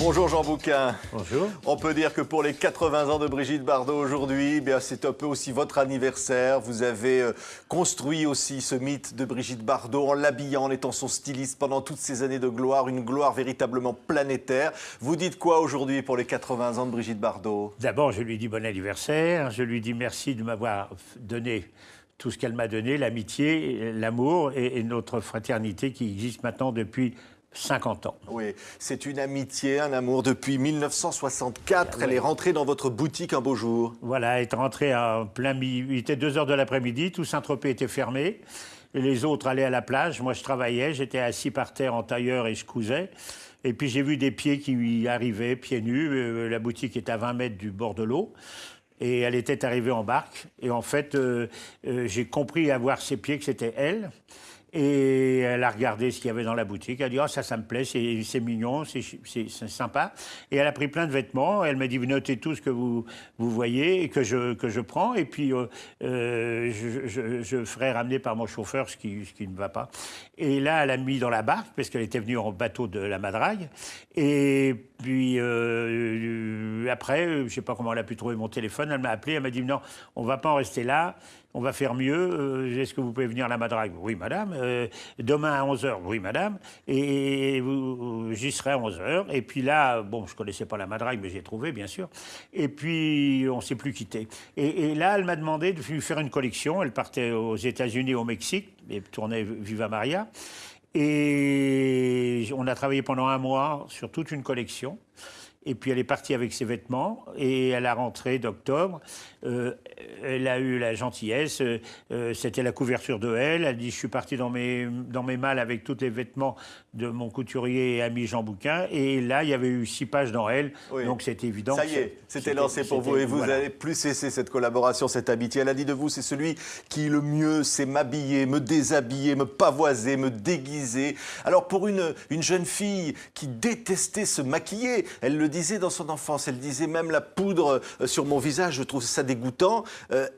Bonjour Jean Bouquin. Bonjour. On peut dire que pour les 80 ans de Brigitte Bardot aujourd'hui, c'est un peu aussi votre anniversaire. Vous avez construit aussi ce mythe de Brigitte Bardot en l'habillant, en étant son styliste pendant toutes ces années de gloire, une gloire véritablement planétaire. Vous dites quoi aujourd'hui pour les 80 ans de Brigitte Bardot? D'abord, je lui dis bon anniversaire, je lui dis merci de m'avoir donné tout ce qu'elle m'a donné, l'amitié, l'amour et notre fraternité qui existe maintenant depuis 50 ans. Oui, c'est une amitié, un amour depuis 1964. Elle est rentrée dans votre boutique un beau jour. Voilà, elle est rentrée en plein midi. Il était 2 h de l'après-midi, tout Saint-Tropez était fermé. Et les autres allaient à la plage. Moi, je travaillais, j'étais assis par terre en tailleur et je cousais. Et puis, j'ai vu des pieds qui arrivaient, pieds nus. La boutique est à 20 mètres du bord de l'eau. Et elle était arrivée en barque. Et en fait, j'ai compris à voir ses pieds que c'était elle. Et elle a regardé ce qu'il y avait dans la boutique. Elle a dit « Oh, ça me plaît, c'est mignon, c'est sympa. » Et elle a pris plein de vêtements. Elle m'a dit « Vous notez tout ce que vous voyez et que je prends. Et puis, je ferai ramener par mon chauffeur ce qui ne va pas. » Et là, elle a mis dans la barque, parce qu'elle était venue en bateau de la Madrague. Et puis, après, je ne sais pas comment elle a pu trouver mon téléphone. Elle m'a appelé, elle m'a dit « Non, on ne va pas en rester là. On va faire mieux. Est-ce que vous pouvez venir à la Madrague? » « Oui, madame. » Demain à 11 h? « Oui, madame. » Et j'y serai à 11 h. Et puis là, bon, je ne connaissais pas la Madrague, mais j'ai trouvé, bien sûr. Et puis, on ne s'est plus quitté. Et là, elle m'a demandé de lui faire une collection. Elle partait aux États-Unis, au Mexique, et tournait Viva Maria. Et on a travaillé pendant 1 mois sur toute une collection. Et puis elle est partie avec ses vêtements et à la rentrée d'octobre, elle a eu la gentillesse, c'était la couverture de Elle a dit « Je suis partie dans mes malles avec tous les vêtements de mon couturier et ami Jean Bouquin ». Et là, il y avait eu 6 pages dans Elle, oui. Donc c'était évident. Ça y est, c'était lancé pour vous et vous n'avez plus cessé cette collaboration, cette amitié. Elle a dit de vous, c'est celui qui le mieux sait m'habiller, me déshabiller, me pavoiser, me déguiser. Alors pour une jeune fille qui détestait se maquiller, elle le disait dans son enfance, elle disait même la poudre sur mon visage, je trouve ça dégoûtant.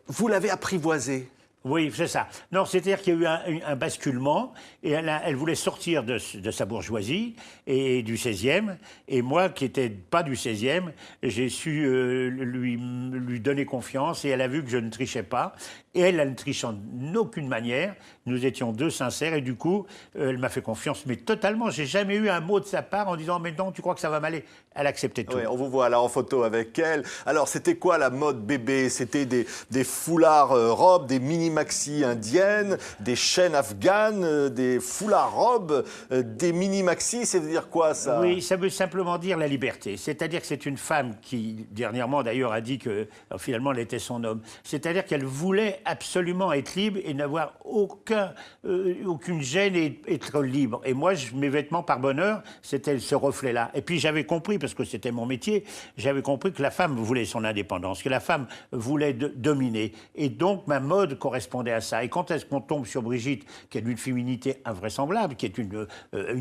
Vous l'avez apprivoisée. Oui, c'est ça. Non, c'est-à-dire qu'il y a eu un basculement et elle voulait sortir de sa bourgeoisie et du 16e. Et moi, qui n'étais pas du 16e, j'ai su lui donner confiance et elle a vu que je ne trichais pas. Et elle ne triche en aucune manière. Nous étions deux sincères et du coup, elle m'a fait confiance, mais totalement. J'ai jamais eu un mot de sa part en disant « Mais non, tu crois que ça va m'aller ?» Elle acceptait tout. Oui, on vous voit là en photo avec elle. Alors, c'était quoi la mode bébé? C'était des foulards robes, des mini-maxi indiennes, des chaînes afghanes, des foulards robes, des mini-maxi, ça veut dire quoi ça? Oui, ça veut simplement dire la liberté. C'est-à-dire que c'est une femme qui, dernièrement d'ailleurs, a dit que finalement elle était son homme. C'est-à-dire qu'elle voulait absolument être libre et n'avoir aucune gêne et être libre. Et moi, mes vêtements, par bonheur, c'était ce reflet-là. Et puis j'avais compris, parce que c'était mon métier, j'avais compris que la femme voulait son indépendance, que la femme voulait dominer. Et donc ma mode correspondait à ça. Et quand est-ce qu'on tombe sur Brigitte, qui est d'une féminité invraisemblable, qui est une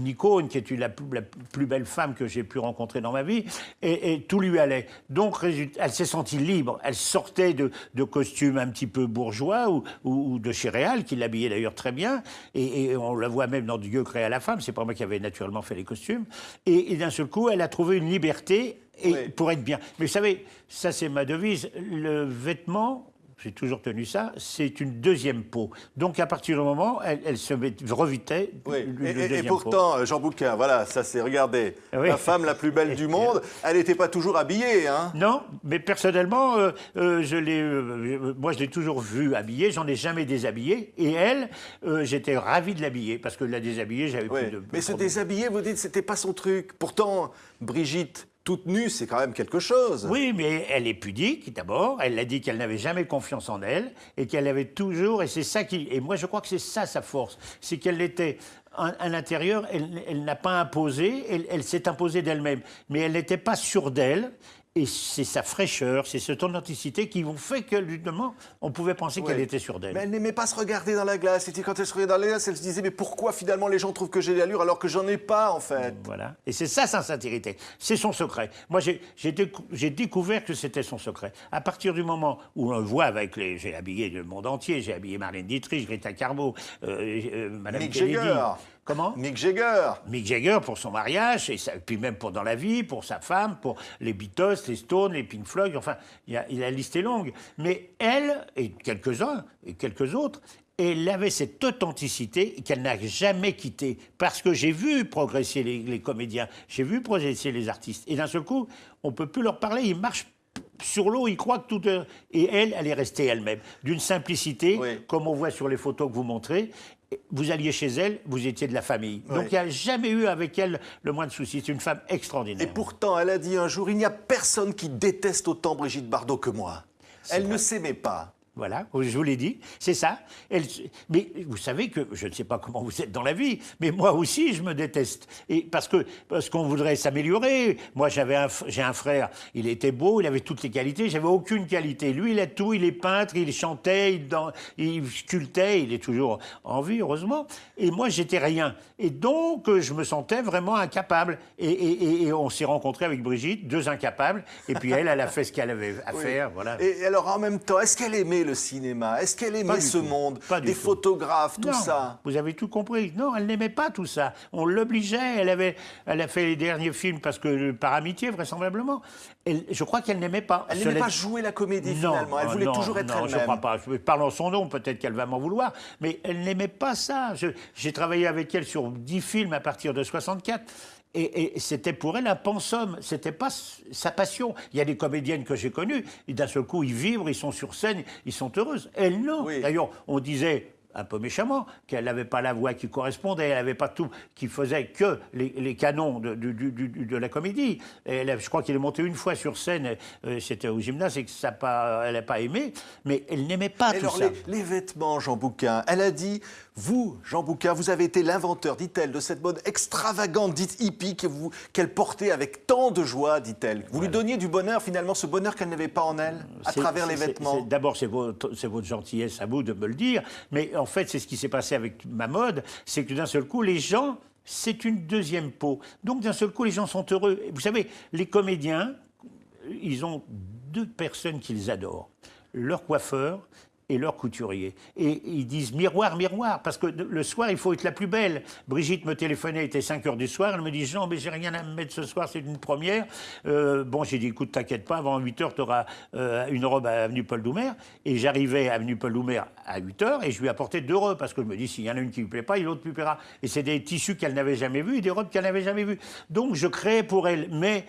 icône, qui est la plus belle femme que j'ai pu rencontrer dans ma vie, et tout lui allait. Donc elle s'est sentie libre. Elle sortait de costumes un petit peu bourgeois ou de chez Réal, qui l'habillait d'ailleurs très bien, et on la voit même dans Dieu créé à la femme, c'est pas moi qui avais naturellement fait les costumes, et d'un seul coup, elle a trouvé une liberté pour être bien. Mais vous savez, ça c'est ma devise, le vêtement, j'ai toujours tenu ça, c'est une deuxième peau. Donc à partir du moment, elle se revêtait. Oui. Et pourtant, Jean Bouquin, voilà, ça c'est, regardez, la femme la plus belle du monde, elle n'était pas toujours habillée, hein? Non, mais personnellement, moi je l'ai toujours vue habillée, j'en ai jamais déshabillée. Et elle, j'étais ravi de l'habiller, parce que la déshabiller, j'avais plus de... Mais se déshabiller, vous dites, c'était pas son truc. Pourtant, Brigitte, toute nue, c'est quand même quelque chose. Oui, mais elle est pudique, d'abord. Elle a dit qu'elle n'avait jamais confiance en elle et qu'elle avait toujours... Et c'est ça qui... Et moi, je crois que c'est ça, sa force. C'est qu'elle était... À l'intérieur, elle n'a pas imposé, elle s'est imposée d'elle-même. Mais elle n'était pas sûre d'elle. Et c'est sa fraîcheur, c'est cette authenticité qui ont fait que, justement, on pouvait penser qu'elle était sûre d'elle. Mais elle n'aimait pas se regarder dans la glace. Et quand elle se regardait dans la glace, elle se disait « Mais pourquoi, finalement, les gens trouvent que j'ai l'allure alors que j'en ai pas, en fait ?» Voilà. Et c'est ça, sa sincérité. C'est son secret. Moi, j'ai découvert que c'était son secret. À partir du moment où on le voit avec les... J'ai habillé le monde entier. J'ai habillé Marlène Dietrich, Greta Garbo, Madame Mick Kennedy. Jagger. Comment? Mick Jagger. Mick Jagger pour son mariage, et puis même pour dans la vie, pour sa femme, pour les Beatles, les Stones, les Pink Floyd, enfin, la liste est longue. Mais elle, et quelques-uns, et quelques autres, elle avait cette authenticité qu'elle n'a jamais quittée. Parce que j'ai vu progresser les comédiens, j'ai vu progresser les artistes. Et d'un seul coup, on ne peut plus leur parler, ils marchent sur l'eau, ils croient que tout est... Et elle est restée elle-même. D'une simplicité, oui, comme on voit sur les photos que vous montrez. Vous alliez chez elle, vous étiez de la famille. Oui. Donc il n'y a jamais eu avec elle le moins de soucis. C'est une femme extraordinaire. Et pourtant, elle a dit un jour, il n'y a personne qui déteste autant Brigitte Bardot que moi. Elle ne s'aimait pas. Voilà, je vous l'ai dit, c'est ça. Mais vous savez que, je ne sais pas comment vous êtes dans la vie, mais moi aussi, je me déteste. Et parce qu'on voudrait s'améliorer. Moi, j'ai un frère, il était beau, il avait toutes les qualités, j'avais aucune qualité. Lui, il a tout, il est peintre, il chantait, il sculptait, il est toujours en vie, heureusement. Et moi, j'étais rien. Et donc, je me sentais vraiment incapable. Et on s'est rencontrés avec Brigitte, deux incapables, et puis elle a fait ce qu'elle avait à faire, voilà. Et alors, en même temps, est-ce qu'elle aimait le cinéma? Est-ce qu'elle aimait ce monde? Des photographes, tout ça? Vous avez tout compris. Non, elle n'aimait pas tout ça. On l'obligeait. Elle a fait les derniers films par amitié, vraisemblablement. Je crois qu'elle n'aimait pas. Elle n'aimait pas jouer la comédie, finalement. Elle voulait toujours être elle-même. Non, je ne crois pas. Je parle en son nom, peut-être qu'elle va m'en vouloir. Mais elle n'aimait pas ça. J'ai travaillé avec elle sur 10 films à partir de 64. Et c'était pour elle un pensum, c'était pas sa passion. Il y a des comédiennes que j'ai connues, et d'un seul coup, ils vibrent, ils sont sur scène, ils sont heureuses. Elle, non. Oui. D'ailleurs, on disait, un peu méchamment, qu'elle n'avait pas la voix qui correspondait, elle n'avait pas tout, qui faisait que les canons de la comédie. Je crois qu'il est monté une fois sur scène, c'était au gymnase, et que elle n'a pas aimé, mais elle n'aimait pas tout ça. Les vêtements, Jean Bouquin, elle a dit, vous, Jean Bouquin, vous avez été l'inventeur, dit-elle, de cette mode extravagante, dite hippie, qu'elle portait avec tant de joie, dit-elle. Vous lui donniez du bonheur, finalement, ce bonheur qu'elle n'avait pas en elle, à travers les vêtements. D'abord, c'est votre gentillesse à vous de me le dire, mais en fait, c'est ce qui s'est passé avec ma mode, c'est que d'un seul coup, les gens, c'est une deuxième peau. Donc, d'un seul coup, les gens sont heureux. Vous savez, les comédiens, ils ont deux personnes qu'ils adorent. Leur coiffeur et leur couturier. Et ils disent miroir, miroir, parce que le soir, il faut être la plus belle. Brigitte me téléphonait, il était 5 h du soir, elle me dit « Jean, mais j'ai rien à me mettre ce soir, c'est une première. » Bon, j'ai dit « Écoute, t'inquiète pas, avant 8 h, tu auras une robe à Avenue Paul Doumer. » Et j'arrivais à Avenue Paul Doumer à 8 h, et je lui apportais 2 robes, parce que je me dis « S'il y en a une qui ne lui plaît pas, l'autre lui plaira. » Et c'est des tissus qu'elle n'avait jamais vus, et des robes qu'elle n'avait jamais vues. Donc, je créais pour elle, mais...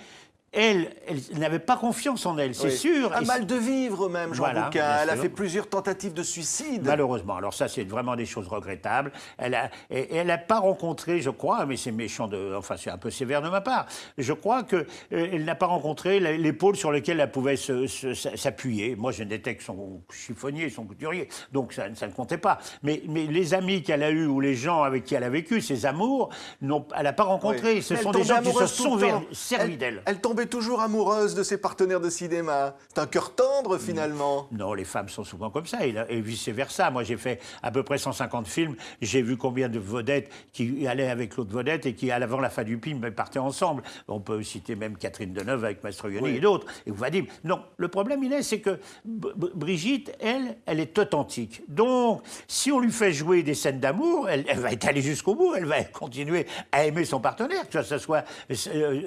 Elle n'avait pas confiance en elle, c'est sûr. Un mal de vivre même, Jean Bouquin. Elle a fait plusieurs tentatives de suicide. Malheureusement. Alors ça, c'est vraiment des choses regrettables. Elle n'a pas rencontré, je crois, mais c'est méchant, enfin c'est un peu sévère de ma part, je crois qu'elle n'a pas rencontré l'épaule sur laquelle elle pouvait s'appuyer. Moi, je n'étais que son chiffonnier, son couturier, donc ça ne comptait pas. Mais les amis qu'elle a eus ou les gens avec qui elle a vécu, ses amours, elle n'a pas rencontré. Oui. Ce sont des gens qui se sont servis d'elle. Elle tombait toujours amoureuse de ses partenaires de cinéma. C'est un cœur tendre, finalement. Non, les femmes sont souvent comme ça, et vice-versa. Moi, j'ai fait à peu près 150 films. J'ai vu combien de vedettes qui allaient avec l'autre vedette et qui, avant la fin du film, partaient ensemble. On peut citer même Catherine Deneuve avec Mastroianni et d'autres. Et vous va dire, non, le problème, c'est que Brigitte, elle est authentique. Donc, si on lui fait jouer des scènes d'amour, elle va être allée jusqu'au bout. Elle va continuer à aimer son partenaire, que ce soit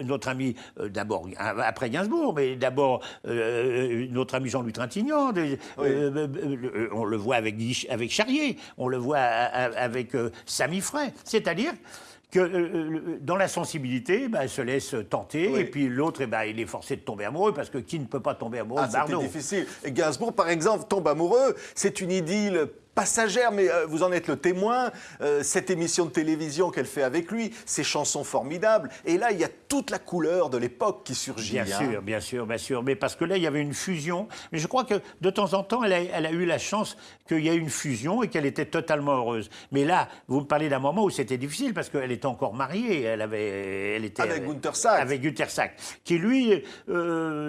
notre ami, d'abord, après Gainsbourg, mais d'abord notre ami Jean-Louis Trintignant, on le voit avec Charrier, on le voit avec Samy Frey, c'est-à-dire que dans la sensibilité, elle se laisse tenter, et puis l'autre, il est forcé de tomber amoureux, parce que qui ne peut pas tomber amoureux de Bardot? C'était difficile. Et Gainsbourg, par exemple, tombe amoureux, c'est une idylle passagère, mais vous en êtes le témoin, cette émission de télévision qu'elle fait avec lui, ces chansons formidables, et là, il y a toute la couleur de l'époque qui surgit. Bien sûr, mais parce que là, il y avait une fusion, mais je crois que de temps en temps, elle a eu la chance qu'il y ait une fusion et qu'elle était totalement heureuse. Mais là, vous me parlez d'un moment où c'était difficile, parce qu'elle était encore mariée, elle était avec Günter Sachs. Avec Günter Sachs, qui lui,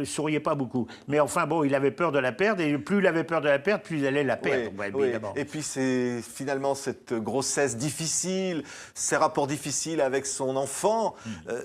souriait pas beaucoup. Mais enfin, bon, il avait peur de la perdre, et plus il avait peur de la perdre, plus il allait la perdre, évidemment. exactement. Et puis c'est finalement cette grossesse difficile, ces rapports difficiles avec son enfant,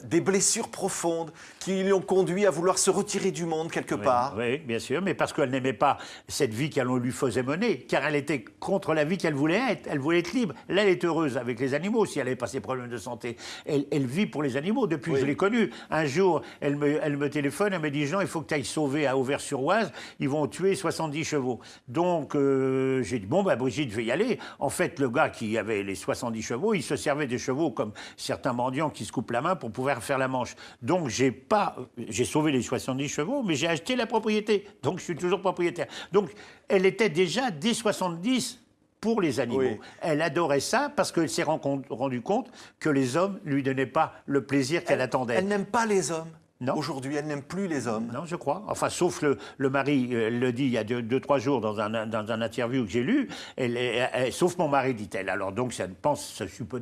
des blessures profondes qui lui ont conduit à vouloir se retirer du monde quelque part. Oui, bien sûr, mais parce qu'elle n'aimait pas cette vie qu'on lui faisait mener, car elle était contre la vie qu'elle voulait être. Elle voulait être libre. Là, elle est heureuse avec les animaux, si elle n'avait pas ses problèmes de santé. Elle vit pour les animaux depuis que je l'ai connue. Un jour, elle me téléphone, elle me dit « Jean, il faut que tu ailles sauver à Auvers-sur-Oise, ils vont tuer 70 chevaux. » Donc, j'ai dit « Bon, bah, Brigitte, je vais y aller. » En fait, le gars qui avait les 70 chevaux, il se servait des chevaux comme certains mendiants qui se coupent la main pour pouvoir faire la manche. Donc, j'ai sauvé les 70 chevaux, mais j'ai acheté la propriété. Donc, je suis toujours propriétaire. Donc, elle était déjà dès 70 pour les animaux. Oui. Elle adorait ça parce qu'elle s'est rendue compte que les hommes ne lui donnaient pas le plaisir qu'elle attendait. Elle n'aime pas les hommes. Non. Aujourd'hui, elle n'aime plus les hommes. Non, je crois. Enfin, sauf le mari, elle le dit il y a 2-3 jours dans un interview que j'ai lu, sauf mon mari, dit-elle. Alors donc, ça suppose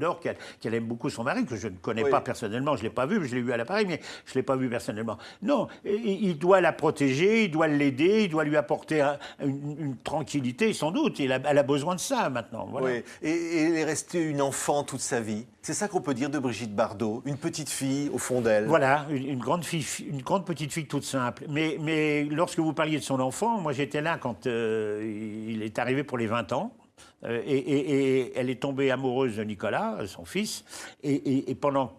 qu'elle aime beaucoup son mari, que je ne connais pas personnellement, je ne l'ai pas vu, je l'ai vu à l'appareil, mais je ne l'ai pas vu personnellement. Non, il doit la protéger, il doit l'aider, il doit lui apporter une tranquillité, sans doute. Elle a besoin de ça maintenant. Voilà. Oui. Et elle est restée une enfant toute sa vie. C'est ça qu'on peut dire de Brigitte Bardot, une petite fille au fond d'elle. Voilà, une grande petite fille toute simple. Mais lorsque vous parliez de son enfant, moi j'étais là quand il est arrivé pour les 20 ans. Et elle est tombée amoureuse de Nicolas, son fils. Et pendant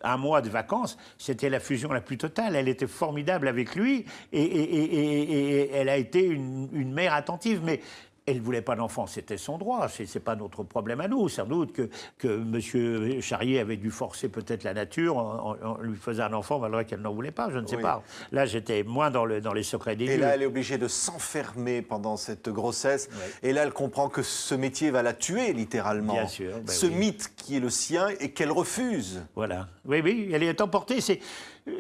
un mois de vacances, c'était la fusion la plus totale. Elle était formidable avec lui. Et elle a été une mère attentive. Mais elle ne voulait pas d'enfant, c'était son droit, ce n'est pas notre problème à nous. Sans doute que M. Charrier avait dû forcer peut-être la nature, on lui faisait un enfant malgré qu'elle n'en voulait pas, je ne sais pas. Là, j'étais moins dans les secrets des dieux. Et là, elle est obligée de s'enfermer pendant cette grossesse. Et là, elle comprend que ce métier va la tuer, littéralement. Bien sûr. Ce mythe qui est le sien et qu'elle refuse. Voilà. Oui, elle est emportée.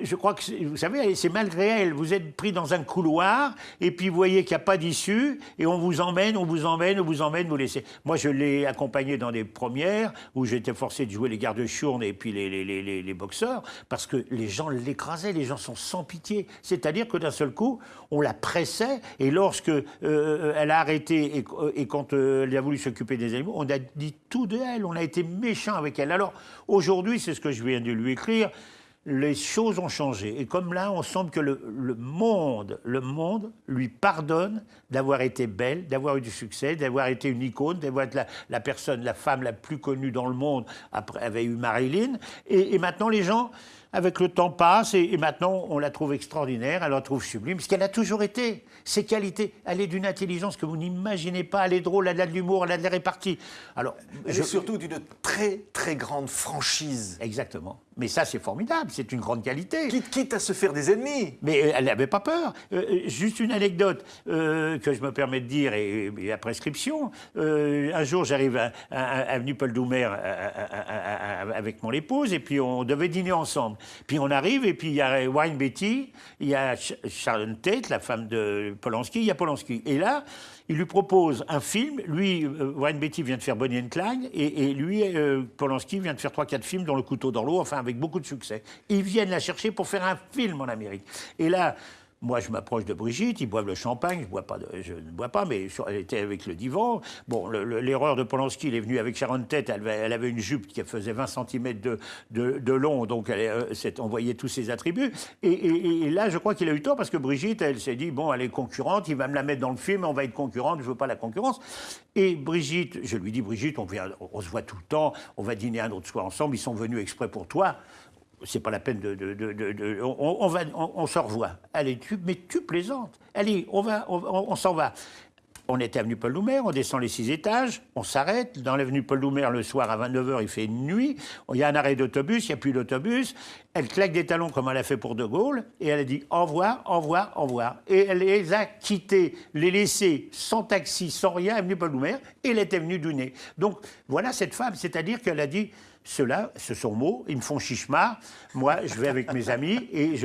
Je crois que, vous savez, c'est malgré elle. Vous êtes pris dans un couloir et puis vous voyez qu'il n'y a pas d'issue et on vous emmène, vous laissez. Moi, je l'ai accompagnée dans des premières où j'étais forcé de jouer les gardes-chournes et puis les boxeurs parce que les gens l'écrasaient, les gens sont sans pitié. C'est-à-dire que d'un seul coup, on la pressait et lorsque elle a arrêté et quand elle a voulu s'occuper des animaux, on a dit tout de elle, on a été méchant avec elle. Alors, aujourd'hui, c'est ce que je viens de lui écrire, les choses ont changé. Et comme là, on semble que le monde lui pardonne d'avoir été belle, d'avoir eu du succès, d'avoir été une icône, d'avoir été la femme la plus connue dans le monde. Après, avait eu Marilyn. Et maintenant, les gens, avec le temps passe, et maintenant, on la trouve extraordinaire, elle la trouve sublime, parce qu'elle a toujours été. Ses qualités, elle est d'une intelligence que vous n'imaginez pas. Elle est drôle, elle a de l'humour, elle a de la répartie. Alors, elle est surtout d'une très, très grande franchise. Exactement. Mais ça, c'est formidable, c'est une grande qualité. Quitte à se faire des ennemis. Mais elle n'avait pas peur. Juste une anecdote que je me permets de dire, et à prescription. Un jour, j'arrive à avenue Paul Doumer avec mon épouse, et puis on devait dîner ensemble. Puis on arrive, et puis il y a Warren Beatty, il y a Sharon Tate, la femme de Polanski, il y a Polanski. Et là, il lui propose un film. Lui, Warren Beatty vient de faire Bonnie and Clyde, et lui, Polanski vient de faire 3-4 films, dont Le couteau dans l'eau, enfin avec beaucoup de succès. Ils viennent la chercher pour faire un film en Amérique. Et là, moi, je m'approche de Brigitte, ils boivent le champagne, je ne bois pas, mais elle était avec le divan. Bon, l'erreur de Polanski, il est venu avec Sharon Tate, elle avait une jupe qui faisait 20 cm de long, donc on voyait tous ses attributs. Et là, je crois qu'il a eu tort, parce que Brigitte, elle s'est dit, bon, elle est concurrente, il va me la mettre dans le film, on va être concurrente, je ne veux pas la concurrence. Et Brigitte, je lui dis, Brigitte, on se voit tout le temps, on va dîner un autre soir ensemble, ils sont venus exprès pour toi. C'est pas la peine on se revoit. Allez, mais tu plaisantes. Allez, on s'en va. On était avenue Paul Doumer, on descend les 6 étages, on s'arrête. Dans l'avenue Paul Doumer, le soir à 29h, il fait nuit. Il y a un arrêt d'autobus, il n'y a plus d'autobus. Elle claque des talons comme elle a fait pour De Gaulle, et elle a dit au revoir, au revoir, au revoir. Et elle les a quittés, les laissés sans taxi, sans rien, avenue Paul Doumer, et elle était venue dîner. Donc voilà cette femme, c'est-à-dire qu'elle a dit... Ceux-là, ce sont mots, ils me font chichemar. Moi, je vais avec mes amis et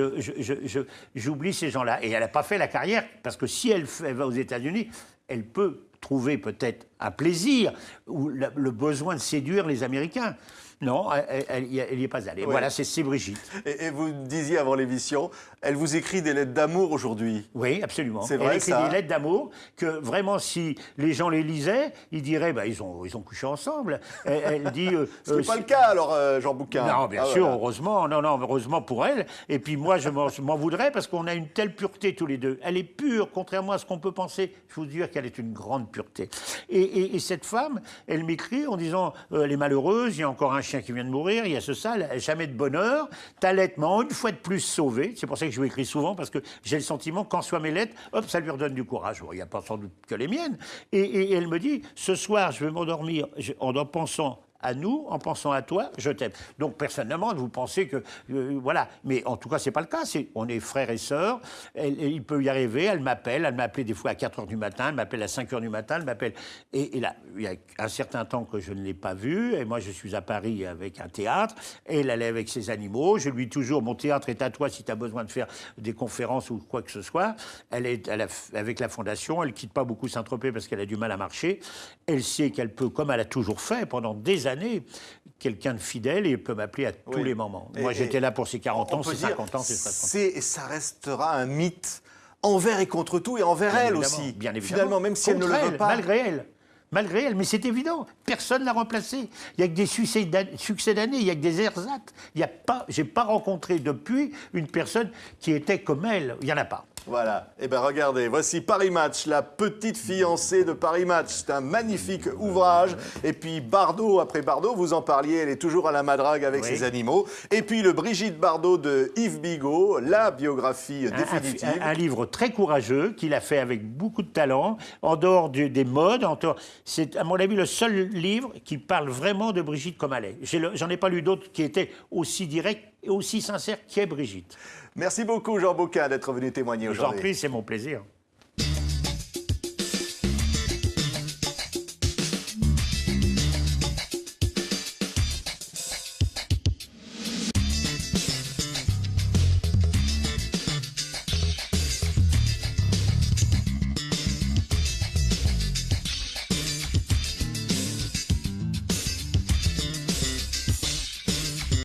j'oublie ces gens-là. Et elle n'a pas fait la carrière, parce que si elle va aux États-Unis, elle peut trouver peut-être un plaisir ou le besoin de séduire les Américains. Non, elle n'y est pas allée. Ouais. Voilà, c'est Brigitte. Et vous disiez avant l'émission, elle vous écrit des lettres d'amour aujourd'hui. Oui, absolument. C'est vrai, elle écrit ça, des lettres d'amour que vraiment, si les gens les lisaient, ils diraient bah, ils ont couché ensemble. Elle dit. Ce n'est pas le cas alors, Jean Bouquin. Non, bien sûr, voilà. heureusement. Non, heureusement pour elle. Et puis moi, je m'en voudrais parce qu'on a une telle pureté tous les deux. Elle est pure, contrairement à ce qu'on peut penser. Je vous dire qu'elle est une grande pureté. Et cette femme, elle m'écrit en disant elle est malheureuse, il y a encore un chien qui vient de mourir, il y a ça, elle n'a jamais de bonheur. T'allaitement, une fois de plus sauvé. C'est pour ça que je lui écris souvent, parce que j'ai le sentiment, quand soit mes lettres, hop, ça lui redonne du courage. Bon, il n'y a pas sans doute que les miennes. Et elle me dit ce soir, je vais m'endormir en pensant à nous, en pensant à toi, je t'aime. Donc, personnellement, vous pensez que... voilà. Mais en tout cas, ce n'est pas le cas. On est frères et sœurs. Il peut y arriver. Elle m'appelle. Elle m'a appelé des fois à 4 h du matin. Elle m'appelle à 5 h du matin. Elle m'appelle... Et là, il y a un certain temps que je ne l'ai pas vue. Et moi, je suis à Paris avec un théâtre. Et elle est avec ses animaux. Je lui dis toujours, mon théâtre est à toi si tu as besoin de faire des conférences ou quoi que ce soit. Avec la Fondation, elle ne quitte pas beaucoup Saint-Tropez parce qu'elle a du mal à marcher. Elle sait qu'elle peut, comme elle a toujours fait pendant des années, quelqu'un de fidèle et peut m'appeler à tous les moments. Moi, j'étais là pour ses 40 ans, ses 50 ans, ses 60 ans. Ça restera un mythe envers et contre tout, et envers Bien elle évidemment, aussi. bien évidemment. Finalement, même si elle ne le veut pas. Malgré elle. Malgré elle, mais c'est évident, personne ne l'a remplacée. Il n'y a que des succès d'année, il n'y a que des ersatz. Je n'ai pas rencontré depuis une personne qui était comme elle. Il n'y en a pas. Voilà. Eh bien, regardez, voici Paris Match, la petite fiancée de Paris Match. C'est un magnifique ouvrage. Et puis Bardot, après Bardot, vous en parliez, elle est toujours à la madrague avec ses animaux. Et puis le Brigitte Bardot de Yves Bigot, la biographie définitive. Un livre très courageux qu'il a fait avec beaucoup de talent, en dehors des modes. C'est, à mon avis, le seul livre qui parle vraiment de Brigitte comme elle est. J'en ai pas lu d'autres qui étaient aussi directs et aussi sincères qu'est Brigitte. Merci beaucoup, Jean Bouquin, d'être venu témoigner aujourd'hui. Je vous en prie, c'est mon plaisir.